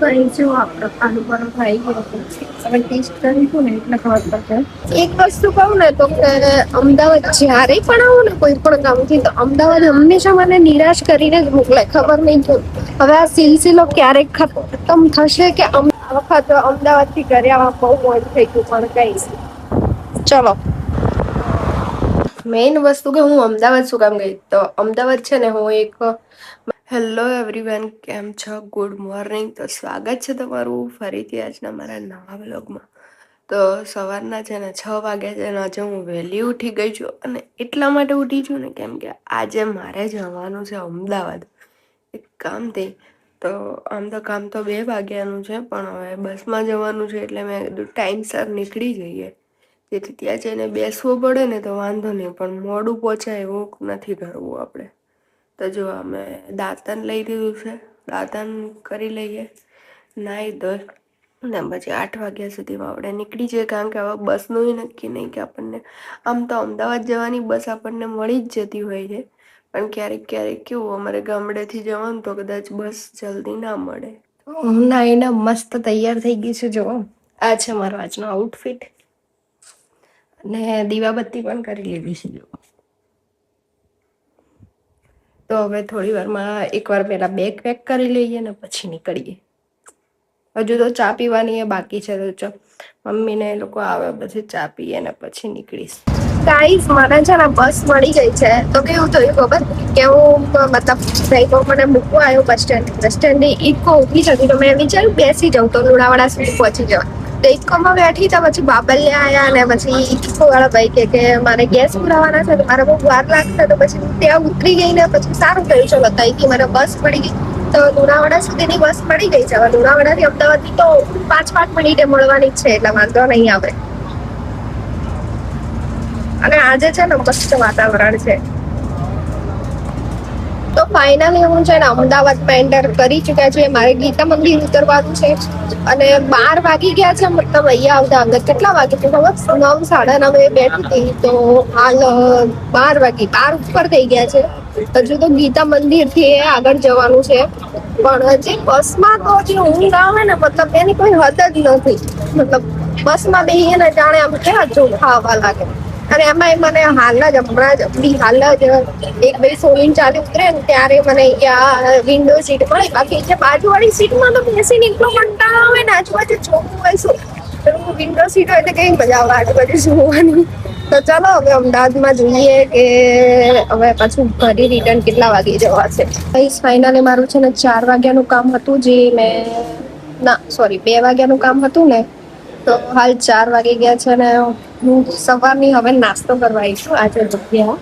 ભાઈ જો આપણે આલુ પરોઠા આવી ગયો છે. હવે ટેસ્ટ કરીશું ને એટલે ખબર પડશે. એક વસ્તુ કહું ને તો કે અમદાવાદ જ્યારે પણ આવું ને કોઈ પણ ગામથી તો અમદાવાદ હંમેશા મને નિરાશ કરીને જ મોકલે. ખબર નહીં કેમ. હવે આ સિલસિલો ક્યારેક ખતમ થશે કે આ વખત અમદાવાદ થી ઘરે આવવા બહુ મોડું થઈ ગયું પણ કઈ ચલો. મેઇન વસ્તુ કે હું અમદાવાદ શું કામ ગઈ તો અમદાવાદ છે ને હું એક હેલો એવરીવન, કેમ છો? Good morning. તો સ્વાગત છે તમારું ફરીથી આજના મારા નવા વ્લોગમાં. તો સવારના છે ને 6 વાગ્યા છે ને આજે હું વહેલી ઉઠી ગઈ છું. અને એટલા માટે ઉઠી છું ને કેમ કે આજે મારે જવાનું છે અમદાવાદ એક કામથી. તો આમ તો કામ તો 2 વાગ્યાનું છે પણ હવે બસમાં જવાનું છે એટલે મેં કીધું ટાઈમસર નીકળી જઈએ, જેથી ત્યાં જઈને બેસવું પડે ને તો વાંધો નહીં, પણ મોડું પહોંચાય એવું નથી કરવું આપણે. તો જો અમે દાંતન લઈ લીધું છે, દાંતન કરી લઈએ, નાહી ધોઈ ને પછી 8 વાગ્યા સુધીમાં આપણે નીકળી જઈએ. કારણ કે હવે બસનું નક્કી નહીં કે આપણને આમ તો અમદાવાદ જવાની બસ આપણને મળી જ જતી હોય છે, પણ ક્યારેક ક્યારેક કેવું અમારે ગામડેથી જવાનું તો કદાચ બસ જલ્દી ના મળે. હું નાહીને મસ્ત તૈયાર થઈ ગઈ છું. જો આ છે મારો આજનો આઉટફિટ અને દીવાબત્તી પણ કરી લીધી છે. જો તો હવે થોડી વારમાં એકવાર પહેલા બેગ પેક કરી લઈએ ને પછી નીકળીએ. હજુ તો ચા પીવાની એ બાકી છે, તો મમ્મી ને એ લોકો આવે પછી ચા પીએ ને પછી નીકળીશ. ગાઈસ, મને છે ને બસ મળી ગઈ છે. તો કેવું થયું ખબર કે હું મતલબ ભાઈ મને મૂકવા આવ્યો બસ સ્ટેન્ડ ની ઇકો ઊભી હતી તો મેં વિચાર્યું બેસી જાઉં તો લુણાવાડા સુધી પહોંચી જવાય. તો ઇકોમાં બેઠી તો પછી બાબલિયા આવ્યા અને પછી ઇકો વાળા ભાઈ કે મારે ગેસ પુરાવાના છે તો મારે બહુ વાર લાગશે. તો પછી હું ત્યાં ઉતરી ગઈ ને પછી સારું થયું, ચલો ત્યાંથી મને બસ મળી ગઈ. તો લુણાવાડા સુધીની બસ મળી ગઈ છે. હવે લુણાવાડાથી અમદાવાદની તો 5 મિનિટે મળવાની જ છે એટલે વાંધો નહીં આવે. અને આજે છે ને મસ્ત વાતાવરણ છે. તો ફાઇનલી હું છે ને અમદાવાદમાં એન્ટર કરી ચુક્યા છું. મારે ગીતા મંદિર ઉતરવાનું છે અને 12 વાગી ગયા છે. મતલબ અહીંયા આવતા અંદર કેટલા વાગે તો ખબર 9, 9:30 બેઠી હતી તો હાલ 12 વાગી 12 ઉપર થઈ ગયા છે. હજુ તો ગીતા મંદિર થી આગળ જવાનું છે પણ હજી બસમાં તો હજી ઊંઘ આવે ને મતલબ એની કોઈ હદ જ નથી. મતલબ બસમાં બેહીએ ને જાણે આમ કેવા ચોખા આવવા લાગે. અને એમાં મને હાલ જ હમણાં જ હાલ જ 1-2 સોલિંગ ચાલુ ઉતરે ને ત્યારે મને અહીંયા વિન્ડો સીટ મળી. બાકી જે બાજુવાળી સીટમાં તો બેસીને એટલો કંટાળો આવે ને, આજુબાજુ ચોખ્ખું હોય શું વિન્ડો સીટ હોય તો કઈ મજા આવે આજુબાજુ જોવાની. તો ચાલો હવે અમદાવાદમાં જોઈએ કે હવે પાછું ઘરે રિટર્ન કેટલા વાગે જવાશે. ફાઇનલી મારું છે ને 4 વાગ્યાનું કામ હતું, જે મેં 2 વાગ્યાનું કામ હતું ને, તો હાલ 4 વાગી ગયા છે ને હું સવારની હવે નાસ્તો કરવા આવી છું. આજે જગ્યા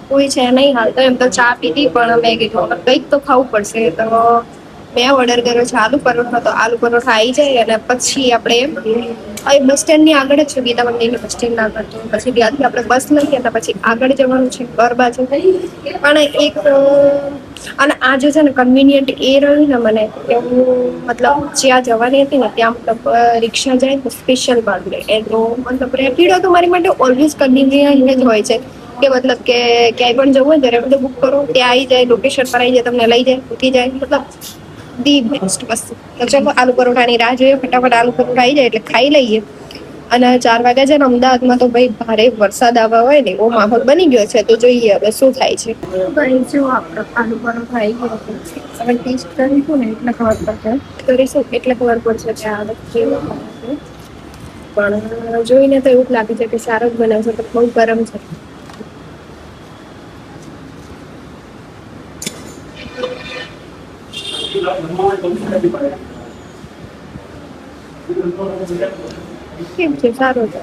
કોઈ છે નહીં હાલ તો, એમ તો ચા પીધી પણ મેં કીધું કંઈક તો ખાવું પડશે. તો મેં ઓર્ડર કર્યો છે આલુ પરોઠા. તો આલુ પરોઠા આવી જાય અને પછી આપણે બસ સ્ટેન્ડની આગળ જ છે, ગીતા મંદિરની બસ સ્ટેન્ડ આગળ. તો પછી ત્યાંથી આપણે બસ લઈએ તો પછી આગળ જવાનું છે ઘર બાજુ. પણ એક અને આજે છે ને કન્વિનિયન્ટ એ રહ્યું ને મને કે હું મતલબ જ્યાં જવાની હતી ને ત્યાં મતલબ રિક્ષા જાય તો સ્પેશિયલ ભાગ લે. એ તો મતલબ રેપિડો તો મારી માટે ઓલવેઝ કન્વિનિયન્ટ જ હોય છે કે મતલબ કે ક્યાંય પણ જવું હોય તો રેપિડો બુક કરો, ત્યાં આવી જાય, લોકેશન પર આવી જાય, તમને લઈ જાય, મૂકી જાય. મતલબ ધી બેસ્ટ વસ્તુ. તો ચલો આલુ પરોઠાની રાહ જોઈએ. ફટાફટ આલુ પરોઠા આવી જાય એટલે ખાઈ લઈએ. અને 4 વાગ્યા છે ને અમદાવાદમાં તો ભાઈ ભારે વરસાદ આવવા હોય ને એવો માહોલ બની ગયો છે. તો જોઈએ હવે શું થાય છે. ભાઈ જો આપણે આલુ પરોઠા આવી ગયો છે. હવે ટેસ્ટ કરીશું ને એટલે ખબર પડશે. કરીશું એટલે ખબર પડશે કે આ કેવો છે. પણ જોઈને તો એવું જ લાગે છે કે સારો જ બનાવશે, તો બહુ ગરમ છે. કેમ છે? સારો છે.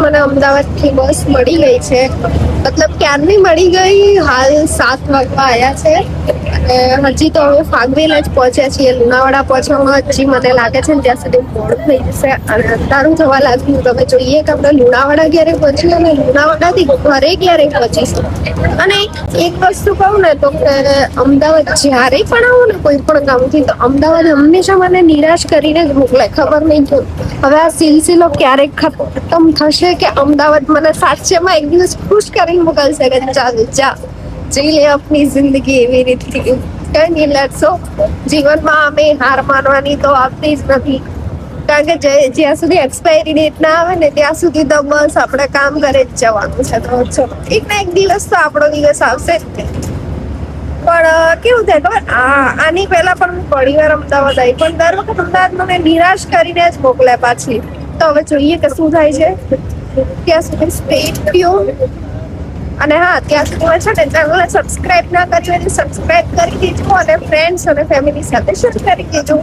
મને અમદાવાદ થી બસ મળી ગઈ છે. મતલબ ક્યારની મળી ગઈ, હાલ 7 વાગવા આવ્યા છે અને હજી તો હવે ફાગવેલા જ પહોંચ્યા છીએ. લુણાવાડા પહોંચવામાં હજી મને લાગે છે ને ત્યાં સુધી મોડું થઈ જશે અને અંધારું થવા લાગ્યું. તમે જોઈએ કે આપણે લુણાવાડા ક્યારે પહોંચીએ અને લુણાવાડાથી ઘરે ક્યારે પહોંચીશું. અને એક વસ્તુ કહું ને તો કે અમદાવાદ જ્યારે પણ આવું ને કોઈ પણ ગામથી તો અમદાવાદ હંમેશા મને નિરાશ કરીને જ મોકલે. ખબર નહીં કેમ. હવે આ સિલસિલો ક્યારેક ખતમ થશે કે અમદાવાદ મને સાચેમાં એક દિવસ ખુશ કરીને મોકલશે કે ચાલ જા જી લે આપની જિંદગી એવી રીતથી. કઈ નહીં, લેટ્સો. જીવનમાં અમે હાર માનવાની તો આવતી જ નથી, કારણ કે જ્યાં સુધી એક્સપાયરી ડેટ ના આવે ને ત્યાં સુધી તો બસ આપણે કામ કરે જ જવાનું છે. તો ચલો, એક ના એક દિવસ તો આપણો દિવસ આવશે જ તે. પણ કેવું થાય ખબર, આની પહેલા પણ હું ઘણી વાર અમદાવાદ આવી, પણ દર વખત અમદાવાદ મને નિરાશ કરીને જ મોકલે પાછી. તો હવે જોઈએ કે શું થાય છે. ત્યાં સુધી સ્ટે ટ્યુન. અને હા, ત્યાં સુધી છે ને ચેનલને સબસ્ક્રાઇબ ના કરી હોય તો સબસ્ક્રાઇબ કરી દેજો, અને ફ્રેન્ડ્સ અને ફેમિલી સાથે શેર કરી દેજો.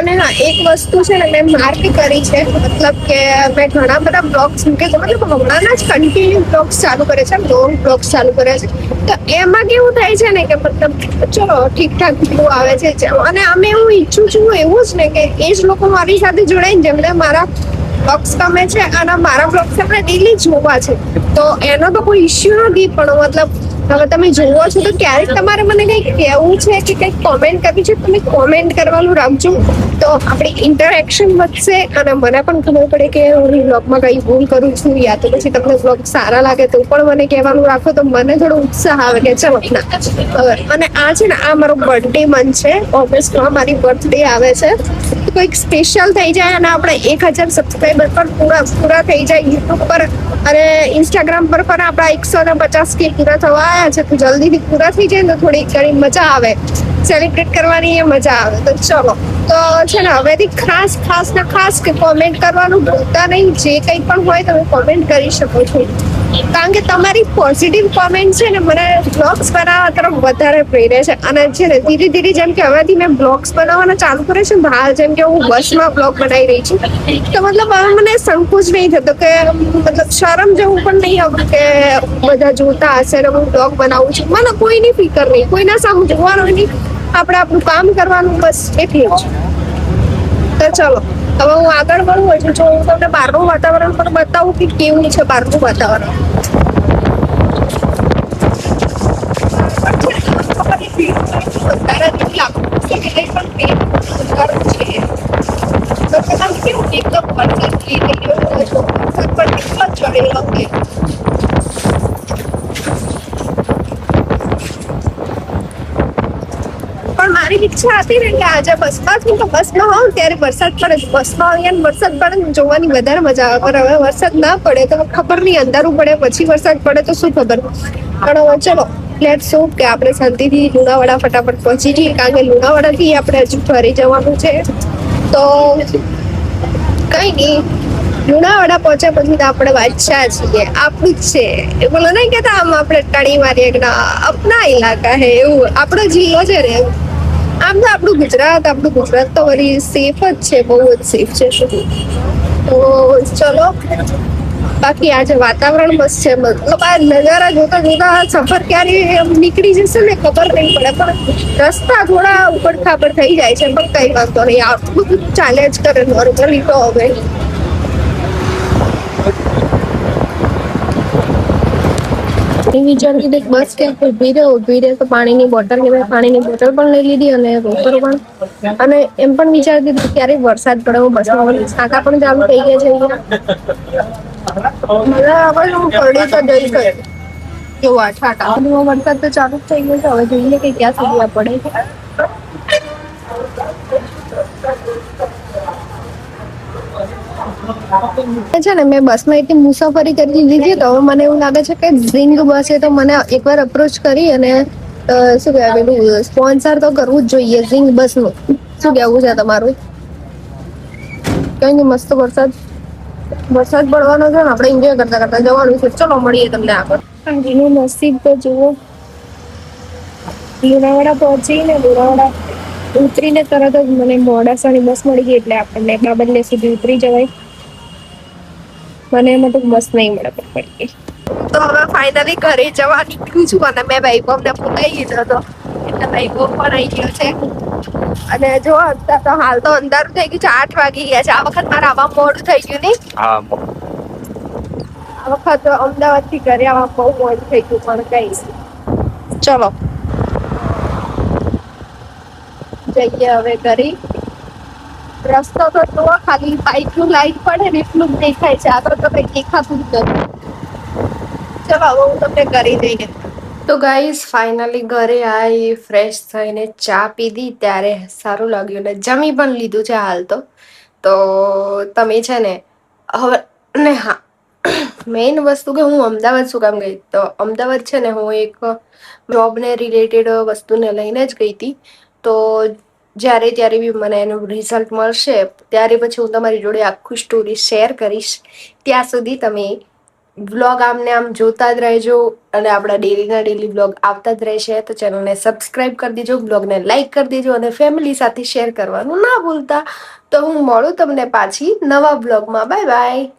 અને હા, એક વસ્તુ છે ને મેં માર્ક કરી છે, મતલબ કે મેં ઘણા બધા બ્લોગ્સ મૂકે છે, મતલબ હમણાંના જ કન્ટિન્યુ બ્લોગ્સ ચાલુ કરે છે, લોંગ બ્લોગ્સ ચાલુ કરે છે. તો એમાં કેવું થાય છે ને કે મતલબ ચલો ઠીકઠાક વ્યૂ આવે છે, અને અમે હું ઈચ્છું છું એવું જ ને કે એ જ લોકો મારી સાથે જોડાઈને જેમને મારા બ્લોગ્સ ગમે છે અને મારા બ્લોગ્સ આપણે ડેલી જોવા છે, તો એનો તો કોઈ ઇશ્યુ નથી. પણ મતલબ હવે તમે જોવો છો તો ક્યારેક તમારે મને કંઈક કહેવું છે કે કંઈક કોમેન્ટ કરવી છે, તમે કોમેન્ટ કરવાનું રાખજો. તો આપણી ઇન્ટરેક્શન વધશે અને મને પણ ખબર પડે કે હું બ્લોગમાં કઈ ભૂલ કરું છું, યા તો પછી તમને બ્લોગ સારા લાગે તો પણ મને કહેવાનું રાખો, તો મને થોડો ઉત્સાહ આવે કે ચલો ના. અને આ છે ને, આ મારો બર્થડે મંથ છે, ઓગસ્ટમાં મારી બર્થડે આવે છે. કોઈક સ્પેશિયલ થઈ જાય અને આપણે 1000 સબસ્ક્રાઈબર પર પૂરા થઈ જાય યુટ્યુબ પર, અને ઇન્સ્ટાગ્રામ પર પણ આપણા 150K પૂરા થવા આવ્યા છે, તો જલ્દીથી પૂરા થઈ જાય તો થોડી ઘણી મજા આવે, સેલિબ્રેટ કરવાની એ મજા આવે. તો ચલો, તો છે ને હવેથી ખાસ કે કોમેન્ટ કરવાનું ભૂલતા નહીં. જે કંઈ પણ હોય તમે કોમેન્ટ કરી શકો છો, કારણ કે તમારી પોઝિટિવ કોમેન્ટ છે ને મને બ્લોગ્સ બનાવવા તરફ વધારે પ્રેરે છે. અને છે ને ધીરે ધીરે જેમ કે હવેથી મેં બ્લોગ્સ બનાવવાના ચાલુ કરે છે બહાર, જેમ કે હું બસમાં બ્લોગ બનાવી રહી છું, તો મતલબ હવે મને સંકોચ નહીં થતો, કે મતલબ શરમ જેવું પણ નહીં આવતું કે બધા જોતા હશે ને હું બ્લોગ બનાવું છું. મને કોઈની ફિકર નહીં, કોઈના સામે જોવાનું નહીં, આપણે આપણું કામ કરવાનું, બસ એટલું જ. તો ચલો, હવે હું આગળ વધું છું, જો હું તમને બહારનું વાતાવરણ પણ બતાવું કે કેવું છે બહારનું વાતાવરણ. પણ મારી ઈચ્છા હતી ને કે આજે બસમાં છું, તો બસમાં હોઉં ત્યારે વરસાદ પડે, બસમાં અહીંયા વરસાદ પડે જોવાની વધારે મજા આવે. પણ હવે વરસાદ ના પડે તો ખબર નહીં, અંધારું પડે પછી વરસાદ પડે તો શું ખબર. પણ હવે ચલો, લેટ્સ હોપ કે આપણે શાંતિથી લુણાવાડા ફટાફટ પહોંચી જઈએ, કારણ કે લુણાવાડાથી આપણે હજુ ફરી જવાનું છે. તો કઈ નહીં, લુણાવાડા પહોંચ્યા પછી તો આપણે બાદશાહ છીએ, આપણું જ છે. એ બોલો નહીં કેતા આમ આપણે ટણી મારીએ કે ના અપના ઇલાકા હે, એવું આપણો જિલ્લો છે ને. આમ તો આપણું ગુજરાત તો વળી સેફ જ છે, બહુ જ સેફ છે. તો ચલો, બાકી આજે વાતાવરણ મસ્ત છે, મતલબ આ નજારા જોતા જોતા સફર ક્યારે નીકળી જશે ને ખબર નહીં પડે. પણ રસ્તા થોડા ઉપર ખાબર થઈ જાય છે, પણ કઈ વાંધો નહીં, આટલું બધું ચાલે જ કરે નોર્મલી. તો હવે વિચારતી હતી બસ કે ઉભી રહે તો પાણીની બોટલ પણ લઈ લીધી, અને રોકર પણ. અને એમ પણ વિચારતી હતી ક્યારે વરસાદ પડે, હું બસમાં શાખા પણ ચાલુ થઈ ગયા છે અહીંયા. મને હવે હું પડી તો જઈ ગઈ કેવા છાટા, વરસાદ તો ચાલુ જ થઈ ગયો છે. હવે જોઈએ કે ક્યાં સુધી આ પડે છે. છે ને મેં બસમાં એટલી મુસાફરી કરી લીધી, તો હવે મને એવું લાગે છે કે ઝિંગ બસે તો મને એકવાર અપ્રોચ કરી અને શું કહેવાય પેલું સ્પોન્સર તો કરવું જ જોઈએ ઝિંગ બસનું. શું કહેવું છે તમારું? કઈ નહીં, મસ્ત વરસાદ પડવાનો છે ને, આપણે એન્જોય કરતા કરતા જવાનું છે. ચલો મળીએ તમને આગળ. એનું નસીબ તો જુઓ, લુણાવાડા પહોંચીને લુણાવાડા ઉતરીને તરત જ મને મોડાસાની બસ મળી ગઈ, એટલે આપણને બાબરલે સુધી ઉતરી જવાય. મને એમાં તો બસ નહીં મળે પણ પડી ગઈ. તો હવે ફાઇનલી ઘરે જવા નીકળું છું, અને મેં ભાઈબોને બોલાવી લીધો હતો, એટલે ભાઈબો પણ આવી ગયો છે. અને જો તો હાલ તો અંધારું થઈ ગયું છે, 8 વાગી ગયા છે. આ વખત મારે આવા મોડું થઈ ગયું નહીં? આ વખત અમદાવાદ થી ઘરે આવવા બહુ મોડું થઈ ગયું, પણ કઈ ચલો જઈએ હવે ઘરે. રસ્તો તો જોવા ખાલી બાઇક નું લાઈટ પડે ને એટલું જ દેખાય છે, આ તો કઈ દેખાતું જ નથી. ચલો હવે હું તમને ઘરે જઈને. તો ગાઈઝ ફાઇનલી ઘરે આવી ફ્રેશ થઈને ચા પીધી ત્યારે સારું લાગ્યું ને જમી પણ લીધું છે હાલ તો. તો તમે છે ને હવે ને હા મેઇન વસ્તુ કે હું અમદાવાદ શું કામ ગઈ, તો અમદાવાદ છે ને હું એક જોબને રિલેટેડ વસ્તુને લઈને જ ગઈ હતી. તો જ્યારે ત્યારે બી મને એનું રિઝલ્ટ મળશે ત્યારે પછી હું તમારી જોડે આખું સ્ટોરી શેર કરીશ. ત્યાં સુધી તમે વ્લોગ આમને આમ જોતા જ રહેજો અને આપણા ડેલીના ડેલી વ્લોગ આવતા જ રહેશે. તો ચેનલને સબસ્ક્રાઇબ કરી દેજો, બ્લોગને લાઇક કરી દેજો અને ફેમિલી સાથે શેર કરવાનું ના ભૂલતા. તો હું મળું તમને પાછી નવા બ્લોગમાં. Bye bye.